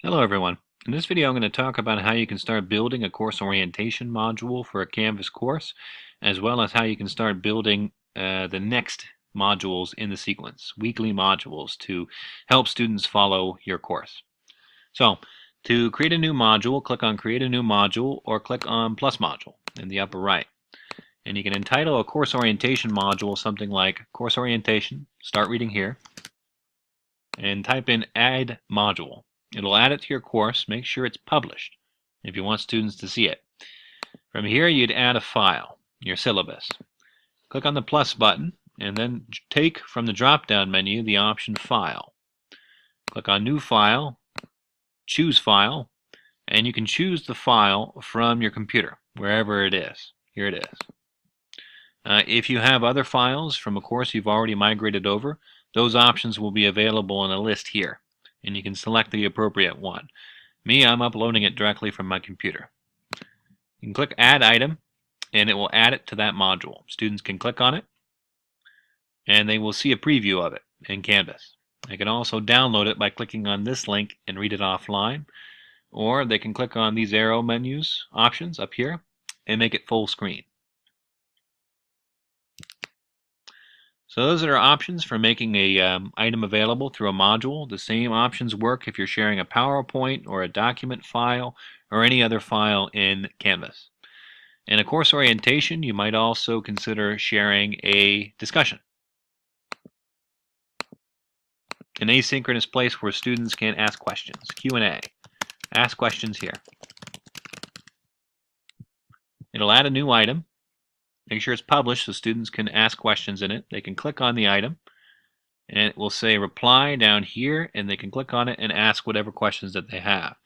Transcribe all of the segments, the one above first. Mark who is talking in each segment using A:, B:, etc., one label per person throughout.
A: Hello everyone. In this video I'm going to talk about how you can start building a course orientation module for a Canvas course, as well as how you can start building the next modules in the sequence, weekly modules to help students follow your course. So to create a new module, click on Create a New Module or click on Plus Module in the upper right. And you can entitle a course orientation module something like Course Orientation, start reading here, and type in Add Module. It'll add it to your course. Make sure it's published if you want students to see it. From here, you'd add a file, your syllabus. Click on the plus button and then take from the drop-down menu the option File. Click on New File, choose File, and you can choose the file from your computer, wherever it is. Here it is. If you have other files from a course you've already migrated over, those options will be available in a list here, and you can select the appropriate one. I'm uploading it directly from my computer. You can click Add Item, and it will add it to that module. Students can click on it, and they will see a preview of it in Canvas. They can also download it by clicking on this link and read it offline, or they can click on these arrow menus options up here and make it full screen. So those are options for making a item available through a module. The same options work if you're sharing a PowerPoint or a document file or any other file in Canvas. In a course orientation, you might also consider sharing a discussion, an asynchronous place where students can ask questions, Q&A. Ask questions here. It'll add a new item. Make sure it's published so students can ask questions in it. They can click on the item, and it will say reply down here, and they can click on it and ask whatever questions that they have.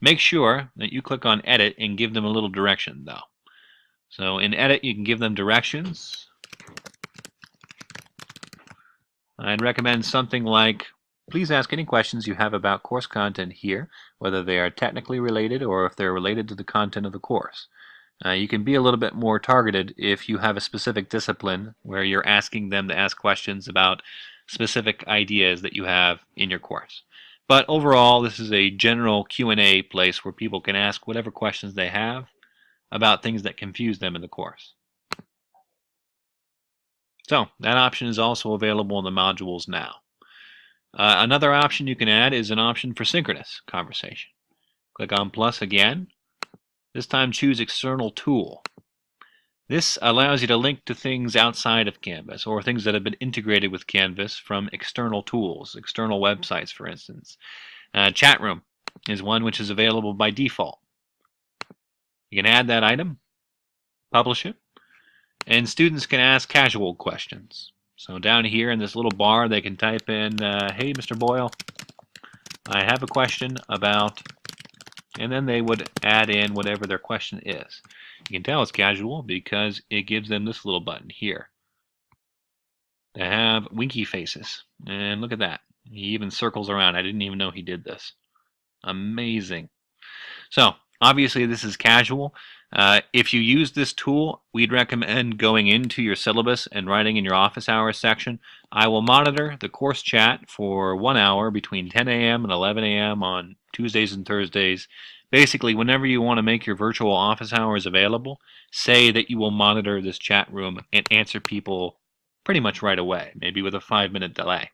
A: Make sure that you click on edit and give them a little direction though. So in edit you can give them directions. I'd recommend something like, please ask any questions you have about course content here, whether they are technically related or if they're related to the content of the course. You can be a little bit more targeted if you have a specific discipline where you're asking them to ask questions about specific ideas that you have in your course. But overall, this is a general Q&A place where people can ask whatever questions they have about things that confuse them in the course. So that option is also available in the modules now. Another option you can add is an option for synchronous conversation. Click on plus again. This time choose external tool. This allows you to link to things outside of Canvas or things that have been integrated with Canvas from external tools, external websites, for instance. Chat room is one which is available by default. You can add that item, publish it, and students can ask casual questions. So down here in this little bar, they can type in, hey, Mr. Boyle, I have a question about, and then they would add in whatever their question is. You can tell it's casual because it gives them this little button here. They have winky faces, and look at that. He even circles around. I didn't even know he did this. Amazing. So obviously this is casual. If you use this tool, we'd recommend going into your syllabus and writing in your office hours section, I will monitor the course chat for 1 hour between 10 a.m. and 11 a.m. on Tuesdays and Thursdays. Basically, whenever you want to make your virtual office hours available, say that you will monitor this chat room and answer people pretty much right away, maybe with a 5-minute delay.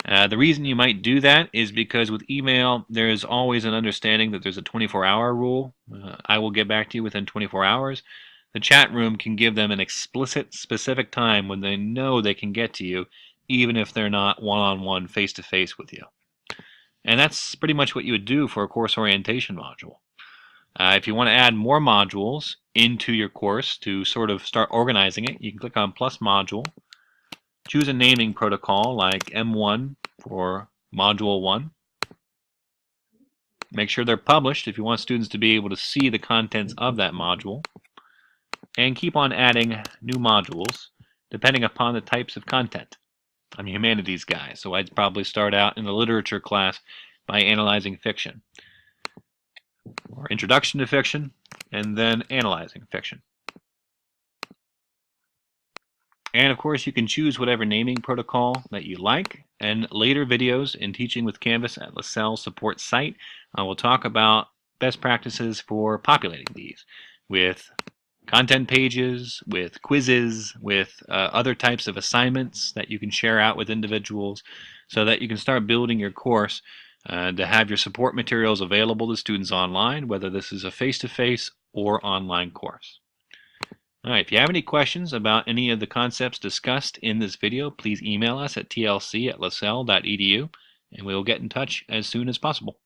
A: The reason you might do that is because with email, there is always an understanding that there's a 24-hour rule. I will get back to you within 24 hours. The chat room can give them an explicit, specific time when they know they can get to you, even if they're not one-on-one, face-to-face with you. And that's pretty much what you would do for a course orientation module. If you want to add more modules into your course to sort of start organizing it, you can click on plus module. Choose a naming protocol like M1 for Module 1. Make sure they're published if you want students to be able to see the contents of that module. And keep on adding new modules depending upon the types of content. I'm a humanities guy, so I'd probably start out in the literature class by analyzing fiction, or introduction to fiction, and then analyzing fiction. And of course, you can choose whatever naming protocol that you like. and later videos in Teaching with Canvas at LaSalle support site, we'll talk about best practices for populating these with content pages, with quizzes, with other types of assignments that you can share out with individuals so that you can start building your course to have your support materials available to students online, whether this is a face-to-face or online course. All right, if you have any questions about any of the concepts discussed in this video, please email us at tlc@lasalle.edu, and we will get in touch as soon as possible.